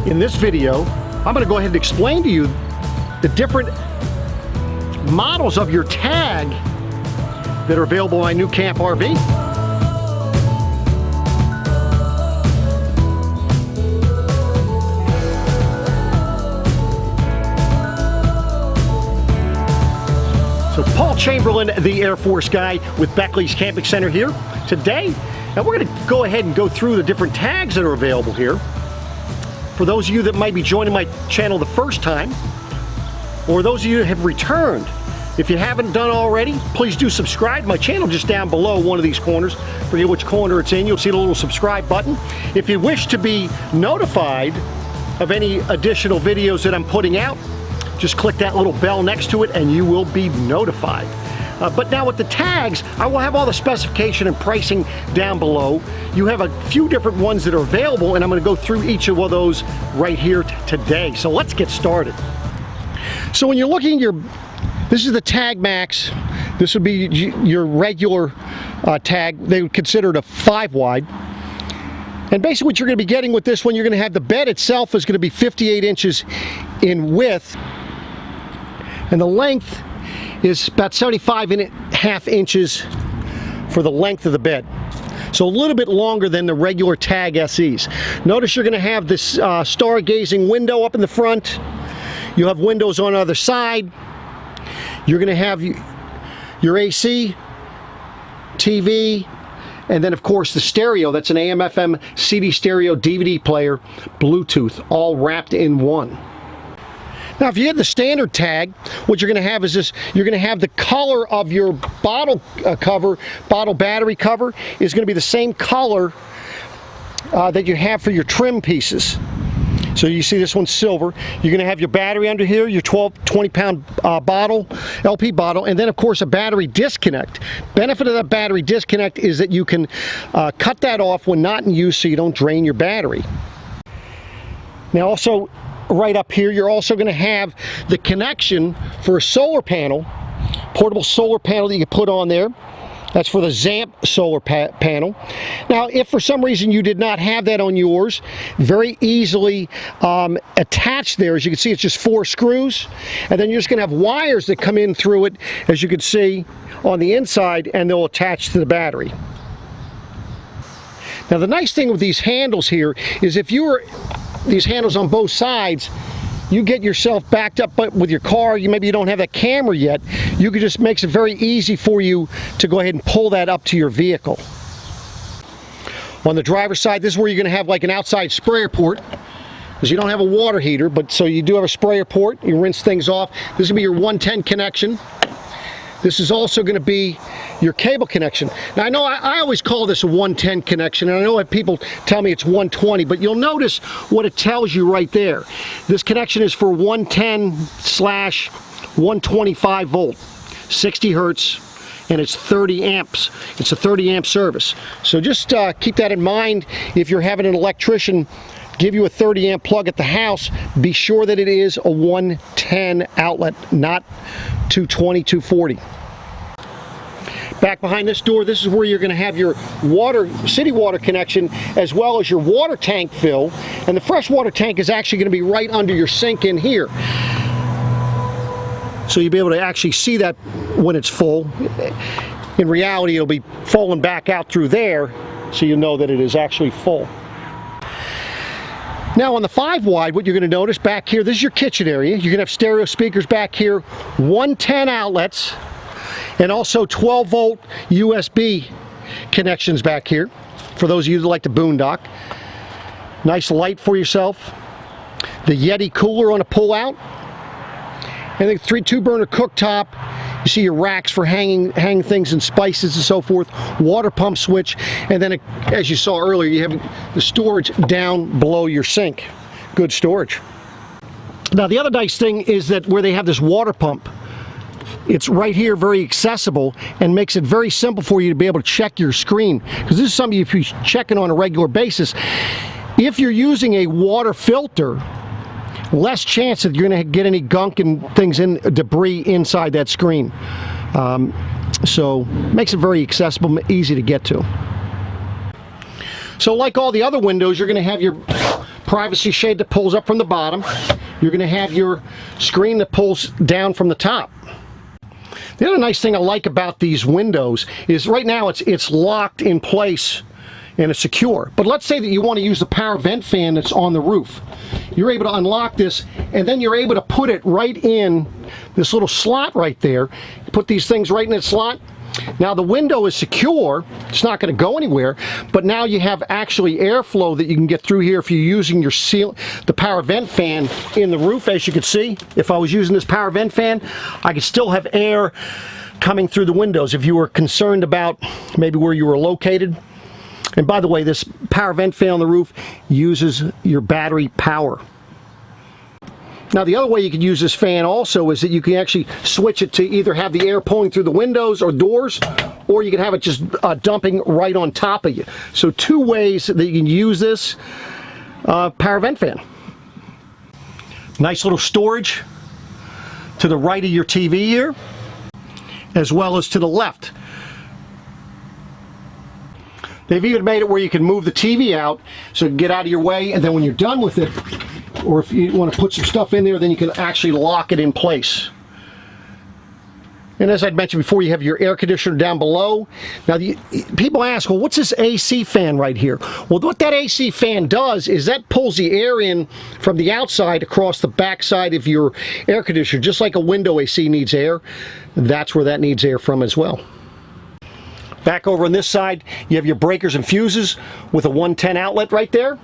In this video, I'm going to go ahead and explain to you the different models of your tag that are available on my NuCamp RV. So Paul Chamberlain, the Air Force guy with Beckley's Camping Center here today. Now we're going to go ahead and go through the different tags that are available here. For those of you that might be joining my channel the first time, or those of you that have returned, if you haven't done already, please do subscribe to my channel just down below one of these corners. Forget which corner it's in, you'll see the little subscribe button. If you wish to be notified of any additional videos that I'm putting out, just click that little bell next to it and you will be notified. But now with the tags, I will have all the specification and pricing down below. You have a few different ones that are available, and I'm going to go through each of those right here today. So let's get started. So when you're looking at your, this is the Tag Maxx. This would be your regular tag. They would consider it a 5 wide. And basically what you're going to be getting with this one, you're going to have the bed itself is going to be 58 inches in width. And the length is about 75.5 inches for the length of the bed. So a little bit longer than the regular Tag SEs. Notice you're going to have this stargazing window up in the front. You'll have windows on the other side. You're going to have your AC, TV, and then of course the stereo. That's an AM, FM, CD stereo, DVD player, Bluetooth, all wrapped in one. Now if you have the standard tag, what you're going to have is this, you're going to have the color of your bottle cover, bottle battery cover is going to be the same color that you have for your trim pieces. So you see this one's silver. You're going to have your battery under here, your 20 pound bottle, LP bottle, and then of course a battery disconnect. Benefit of that battery disconnect is that you can cut that off when not in use so you don't drain your battery. Now also, right up here, you're also going to have the connection for a solar panel, portable solar panel that you can put on there. That's for the Zamp solar panel. Now, if for some reason you did not have that on yours, very easily attached there. As you can see, it's just 4 screws, and then you're just going to have wires that come in through it, as you can see on the inside, and they'll attach to the battery. Now, the nice thing with these handles here is if you were these handles on both sides, you get yourself backed up with your car, maybe you don't have that camera yet, you could just makes it very easy for you to go ahead and pull that up to your vehicle. On the driver's side, this is where you're going to have like an outside sprayer port, because you don't have a water heater, but so you do have a sprayer port. You rinse things off. This is going to be your 110 connection. This is also going to be your cable connection. Now I know I always call this a 110 connection, and I know that people tell me it's 120, but you'll notice what it tells you right there. This connection is for 110/125 volt, 60 hertz, and it's 30 amps. It's a 30 amp service. So just keep that in mind. If you're having an electrician give you a 30 amp plug at the house, be sure that it is a 110 outlet, not 220, 240. Back behind this door, this is where you're going to have your city water connection, as well as your water tank fill. And the fresh water tank is actually going to be right under your sink in here. So you'll be able to actually see that when it's full. In reality, it'll be falling back out through there, so you know that it is actually full. Now on the 5 wide, what you're going to notice back here, this is your kitchen area. You're going to have stereo speakers back here, 110 outlets, and also 12 volt USB connections back here for those of you that like to boondock. Nice light for yourself. The Yeti cooler on a pull out. And the 2-burner cooktop. You see your racks for hang things and spices and so forth. Water pump switch, and then as you saw earlier, you have the storage down below your sink. Good storage. Now the other nice thing is that where they have this water pump, it's right here, very accessible, and makes it very simple for you to be able to check your screen, because this is something if you're checking on a regular basis. If you're using a water filter, less chance that you're going to get any gunk and things debris inside that screen. So makes it very accessible, easy to get to. So like all the other windows, you're going to have your privacy shade that pulls up from the bottom. You're going to have your screen that pulls down from the top. The other nice thing I like about these windows is right now it's locked in place and it's secure. But let's say that you want to use the power vent fan that's on the roof. You're able to unlock this, and then you're able to put it right in this little slot right there. Put these things right in that slot. Now the window is secure, it's not going to go anywhere, but now you have actually airflow that you can get through here if you're using your the power vent fan in the roof. As you can see, if I was using this power vent fan, I could still have air coming through the windows if you were concerned about maybe where you were located. And by the way, this power vent fan on the roof uses your battery power. Now the other way you could use this fan also is that you can actually switch it to either have the air pulling through the windows or doors, or you can have it just dumping right on top of you. So two ways that you can use this power vent fan. Nice little storage to the right of your TV here, as well as to the left. They've even made it where you can move the TV out so it can get out of your way, and then when you're done with it, or if you want to put some stuff in there, then you can actually lock it in place. And as I'd mentioned before, you have your air conditioner down below. Now, people ask, well, what's this AC fan right here? Well, what that AC fan does is that pulls the air in from the outside across the back side of your air conditioner. Just like a window AC needs air, that's where that needs air from as well. Back over on this side, you have your breakers and fuses with a 110 outlet right there.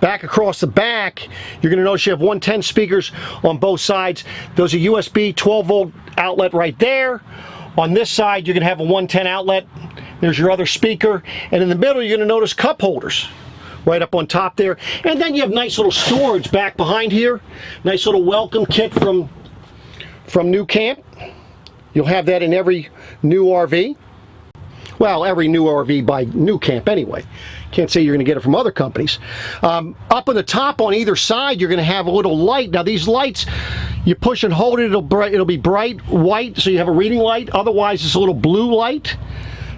Back across the back, you're going to notice you have 110 speakers on both sides. Those are USB 12-volt outlet right there. On this side, you're going to have a 110 outlet. There's your other speaker. And in the middle, you're going to notice cup holders right up on top there. And then you have nice little storage back behind here. Nice little welcome kit from NuCamp. You'll have that in every new RV. Well, every new RV by NuCamp anyway. Can't say you're going to get it from other companies. Up on the top on either side, you're going to have a little light. Now these lights, you push and hold it, it'll be bright white, so you have a reading light. Otherwise, it's a little blue light.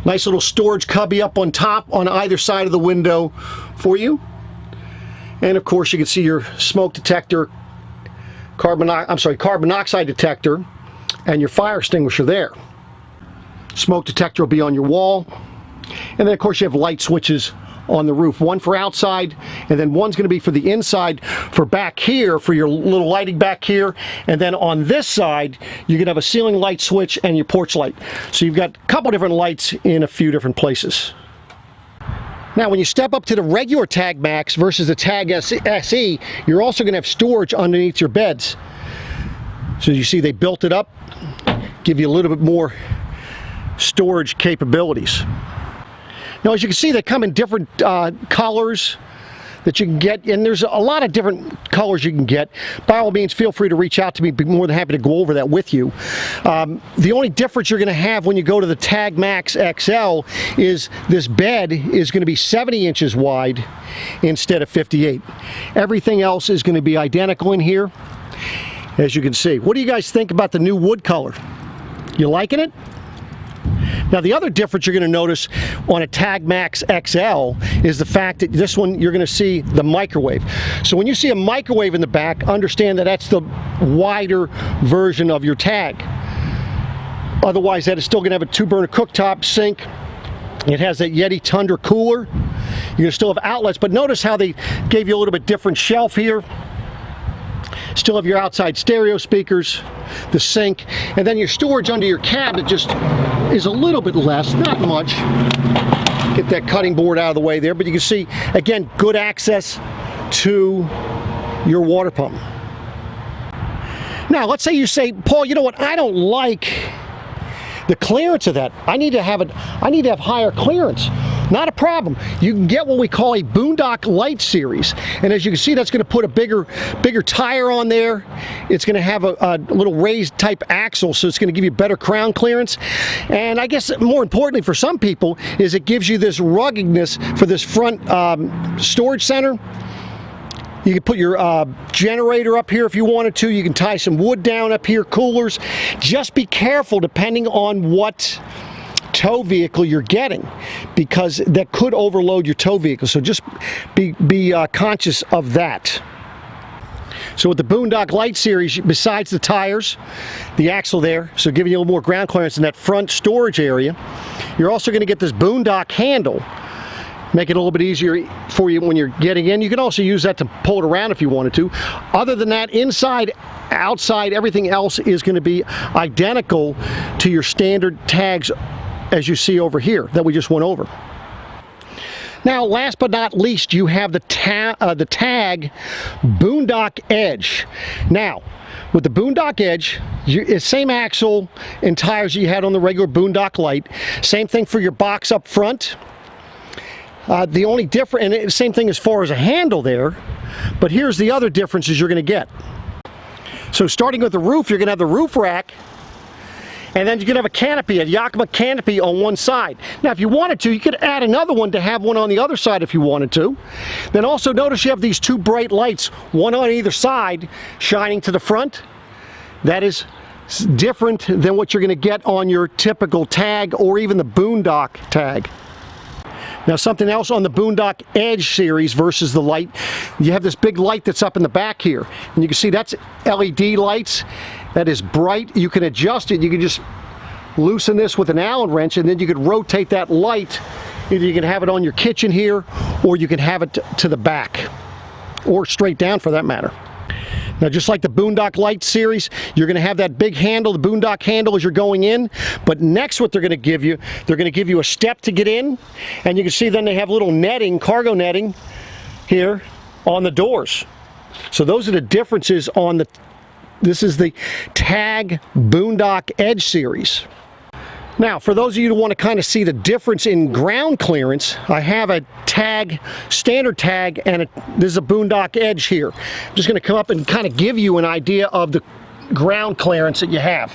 Nice little storage cubby up on top on either side of the window for you. And of course, you can see your smoke detector, carbon monoxide detector, and your fire extinguisher there. Smoke detector will be on your wall. And then of course you have light switches on the roof. One for outside, and then one's going to be for the inside for back here, for your little lighting back here. And then on this side, you're going to have a ceiling light switch and your porch light. So you've got a couple different lights in a few different places. Now when you step up to the regular Tag Maxx versus the Tag SE, you're also going to have storage underneath your beds. So you see they built it up, give you a little bit more storage capabilities. Now as you can see, they come in different colors that you can get, and there's a lot of different colors you can get. By all means, feel free to reach out to me. I'd be more than happy to go over that with you. The only difference you're going to have when you go to the Tag Maxx XL is this bed is going to be 70 inches wide instead of 58. Everything else is going to be identical in here, as you can see. What do you guys think about the new wood color? You liking it? Now the other difference you're going to notice on a Tag Maxx XL is the fact that this one you're going to see the microwave. So when you see a microwave in the back, understand that that's the wider version of your Tag. Otherwise, that is still going to have a 2-burner cooktop, sink. It has that Yeti Tundra cooler. You're going to still have outlets, but notice how they gave you a little bit different shelf here. Still have your outside stereo speakers, the sink, and then your storage under your cabinet just is a little bit less, not much. Get that cutting board out of the way there, but you can see, again, good access to your water pump. Now, let's say you say, Paul, you know what, I don't like the clearance of that. I need to have higher clearance. Not a problem. You can get what we call a Boondock Lite series, and as you can see, that's going to put a bigger tire on there. It's going to have a little raised type axle, so it's going to give you better crown clearance. And I guess more importantly for some people is it gives you this ruggedness for this front storage center. You can put your generator up here if you wanted to. You can tie some wood down up here, coolers. Just be careful depending on what tow vehicle you're getting, because that could overload your tow vehicle. So just be conscious of that. So with the Boondock Lite series, besides the tires, the axle there, so giving you a little more ground clearance in that front storage area, you're also going to get this Boondock handle, make it a little bit easier for you when you're getting in. You can also use that to pull it around if you wanted to. Other than that, inside, outside, everything else is going to be identical to your standard tags as you see over here that we just went over. Now, last but not least, you have the tag Boondock Edge. Now, with the Boondock Edge, same axle and tires you had on the regular Boondock Lite. Same thing for your box up front. The only difference, and same thing as far as a handle there, but here's the other differences you're going to get. So starting with the roof, you're going to have the roof rack, and then you're going to have a canopy, a Yakima canopy on one side. Now, if you wanted to, you could add another one to have one on the other side if you wanted to. Then also notice you have these two bright lights, one on either side, shining to the front. That is different than what you're going to get on your typical tag or even the Boondock tag. Now, something else on the Boondock Edge series versus the Lite, you have this big light that's up in the back here. And you can see that's LED lights. That is bright. You can adjust it. You can just loosen this with an Allen wrench, and then you could rotate that light. Either you can have it on your kitchen here, or you can have it to the back, or straight down for that matter. Now, just like the Boondock Lite series, you're going to have that big handle, the Boondock handle, as you're going in. But next, what they're going to give you, they're going to give you a step to get in. And you can see then they have little netting, cargo netting here on the doors. So those are the differences on this is the Tag Boondock Edge series. Now, for those of you who want to kind of see the difference in ground clearance, I have a tag, standard tag, and this is a Boondock Edge here. I'm just going to come up and kind of give you an idea of the ground clearance that you have.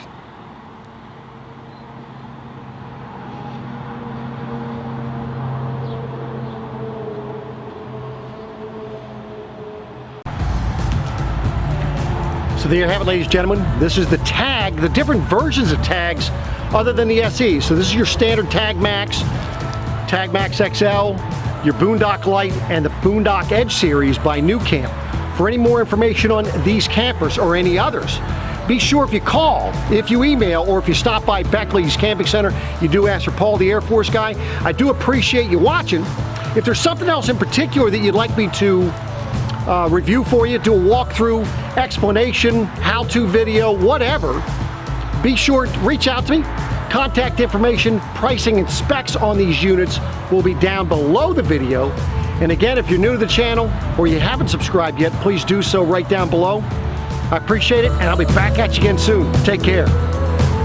So there you have it, ladies and gentlemen. This is the tag, the different versions of tags other than the SE. So this is your standard Tag Maxx, Tag Maxx XL, your Boondock Lite, and the Boondock Edge series by NuCamp. For any more information on these campers or any others, be sure if you call, if you email, or if you stop by Beckley's Camping Center, you do ask for Paul, the Air Force guy. I do appreciate you watching. If there's something else in particular that you'd like me to review for you, do a walkthrough, explanation, how-to video, whatever, be sure to reach out to me. Contact information, pricing, and specs on these units will be down below the video. And again, if you're new to the channel or you haven't subscribed yet, please do so right down below. I appreciate it, and I'll be back at you again soon. Take care.